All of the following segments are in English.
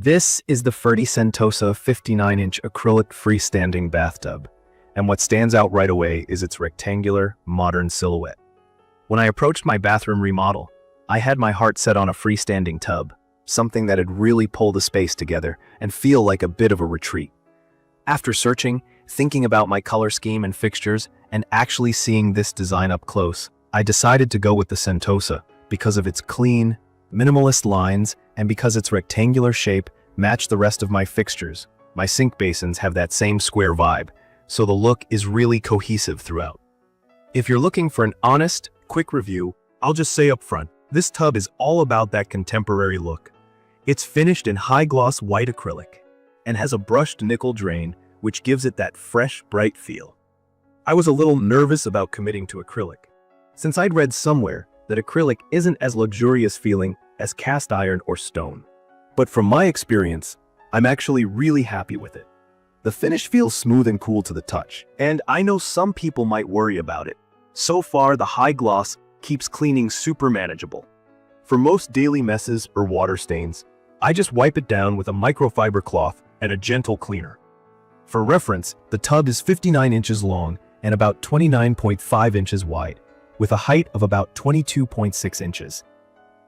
This is the FerdY Sentosa 59-inch acrylic freestanding bathtub, and what stands out right away is its rectangular, modern silhouette. When I approached my bathroom remodel, I had my heart set on a freestanding tub, something that'd really pull the space together and feel like a bit of a retreat. After searching, thinking about my color scheme and fixtures, and actually seeing this design up close, I decided to go with the Sentosa because of its clean, minimalist lines and because its rectangular shape matched the rest of my fixtures. My sink basins have that same square vibe, so the look is really cohesive throughout. If you're looking for an honest, quick review, I'll just say up front, this tub is all about that contemporary look. It's finished in high-gloss white acrylic and has a brushed nickel drain, which gives it that fresh, bright feel. I was a little nervous about committing to acrylic, since I'd read somewhere that acrylic isn't as luxurious feeling as cast iron or stone. But from my experience, I'm actually really happy with it. The finish feels smooth and cool to the touch, and I know some people might worry about it. So far, the high gloss keeps cleaning super manageable. For most daily messes or water stains, I just wipe it down with a microfiber cloth and a gentle cleaner. For reference, the tub is 59 inches long and about 29.5 inches wide, with a height of about 22.6 inches.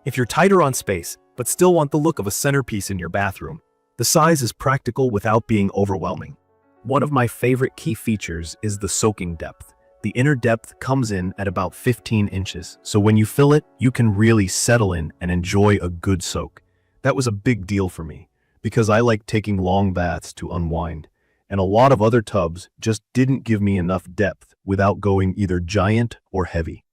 If you're tighter on space, but still want the look of a centerpiece in your bathroom, the size is practical without being overwhelming. One of my favorite key features is the soaking depth. The inner depth comes in at about 15 inches, so when you fill it, you can really settle in and enjoy a good soak. That was a big deal for me, because I like taking long baths to unwind, and a lot of other tubs just didn't give me enough depth without going either giant or heavy.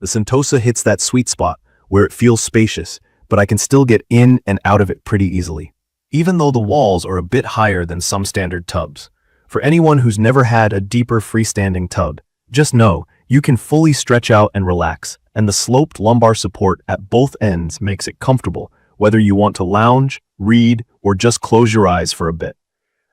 The Sentosa hits that sweet spot where it feels spacious, but I can still get in and out of it pretty easily, even though the walls are a bit higher than some standard tubs. For anyone who's never had a deeper freestanding tub, just know you can fully stretch out and relax, and the sloped lumbar support at both ends makes it comfortable, whether you want to lounge, read, or just close your eyes for a bit.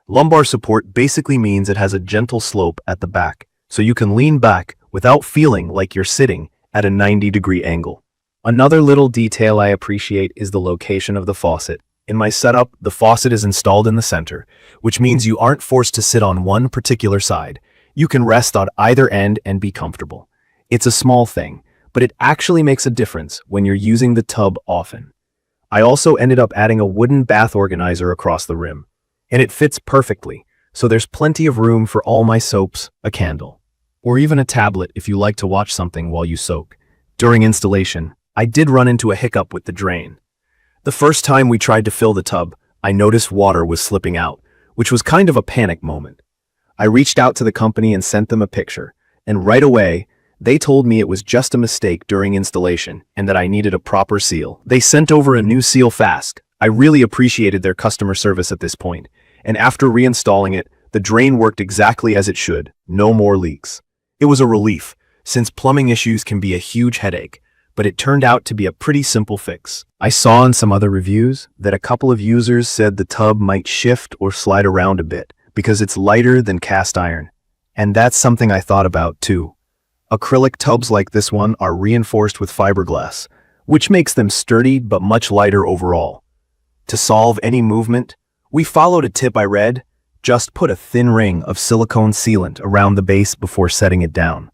Lumbar support basically means it has a gentle slope at the back, so you can lean back without feeling like you're sitting at a 90-degree angle. Another little detail I appreciate is the location of the faucet. In my setup, the faucet is installed in the center, which means you aren't forced to sit on one particular side. You can rest on either end and be comfortable. It's a small thing, but it actually makes a difference when you're using the tub often. I also ended up adding a wooden bath organizer across the rim, and it fits perfectly, so there's plenty of room for all my soaps, a candle, or even a tablet if you like to watch something while you soak. During installation, I did run into a hiccup with the drain. The first time we tried to fill the tub, I noticed water was slipping out, which was kind of a panic moment. I reached out to the company and sent them a picture, and right away, they told me it was just a mistake during installation and that I needed a proper seal. They sent over a new seal fast. I really appreciated their customer service at this point, and after reinstalling it, the drain worked exactly as it should, no more leaks. It was a relief, since plumbing issues can be a huge headache, but it turned out to be a pretty simple fix. I saw in some other reviews that a couple of users said the tub might shift or slide around a bit because it's lighter than cast iron, and that's something I thought about too. Acrylic tubs like this one are reinforced with fiberglass, which makes them sturdy but much lighter overall. To solve any movement, we followed a tip I read: just put a thin ring of silicone sealant around the base before setting it down.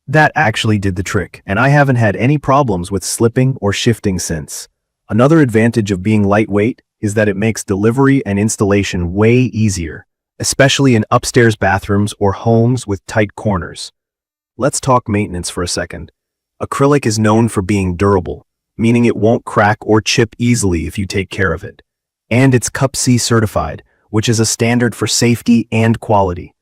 That actually did the trick, and I haven't had any problems with slipping or shifting since. Another advantage of being lightweight is that it makes delivery and installation way easier, especially in upstairs bathrooms or homes with tight corners. Let's talk maintenance for a second. Acrylic is known for being durable, meaning it won't crack or chip easily if you take care of it. And it's Cup C certified, which is a standard for safety and quality.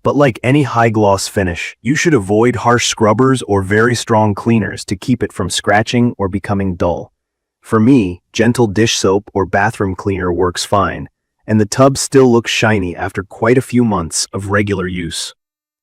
But like any high-gloss finish, you should avoid harsh scrubbers or very strong cleaners to keep it from scratching or becoming dull. For me, gentle dish soap or bathroom cleaner works fine, and the tub still looks shiny after quite a few months of regular use.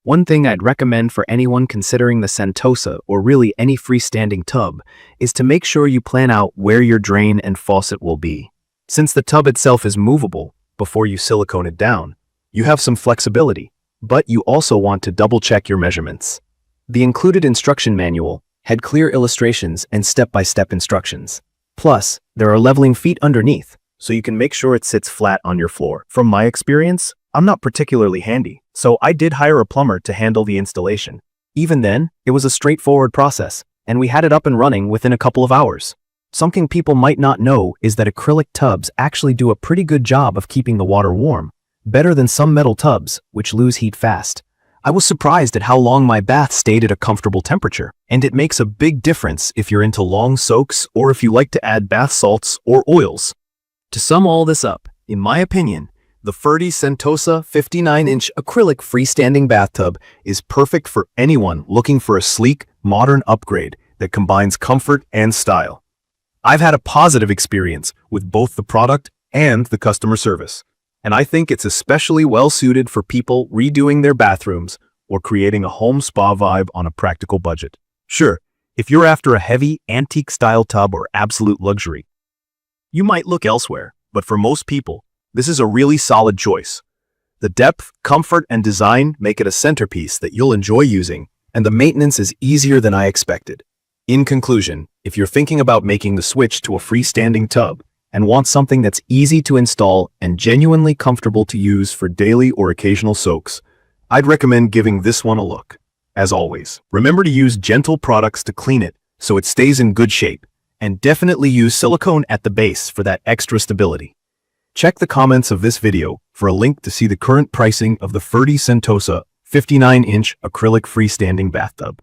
One thing I'd recommend for anyone considering the Sentosa or really any freestanding tub is to make sure you plan out where your drain and faucet will be. Since the tub itself is movable before you silicone it down, you have some flexibility, but you also want to double-check your measurements. The included instruction manual had clear illustrations and step-by-step instructions. Plus, there are leveling feet underneath, so you can make sure it sits flat on your floor. From my experience, I'm not particularly handy, so I did hire a plumber to handle the installation. Even then, it was a straightforward process, and we had it up and running within a couple of hours. Something people might not know is that acrylic tubs actually do a pretty good job of keeping the water warm, better than some metal tubs, which lose heat fast. I was surprised at how long my bath stayed at a comfortable temperature, and it makes a big difference if you're into long soaks or if you like to add bath salts or oils. To sum all this up, in my opinion, the FerdY Sentosa 59-inch acrylic freestanding bathtub is perfect for anyone looking for a sleek, modern upgrade that combines comfort and style. I've had a positive experience with both the product and the customer service, and I think it's especially well suited for people redoing their bathrooms or creating a home spa vibe on a practical budget. Sure, if you're after a heavy, antique-style tub or absolute luxury, you might look elsewhere, but for most people, this is a really solid choice. The depth, comfort, and design make it a centerpiece that you'll enjoy using, and the maintenance is easier than I expected. In conclusion, if you're thinking about making the switch to a freestanding tub and want something that's easy to install and genuinely comfortable to use for daily or occasional soaks, I'd recommend giving this one a look. As always, remember to use gentle products to clean it so it stays in good shape, and definitely use silicone at the base for that extra stability. Check the comments of this video for a link to see the current pricing of the FerdY Sentosa 59-inch acrylic freestanding bathtub.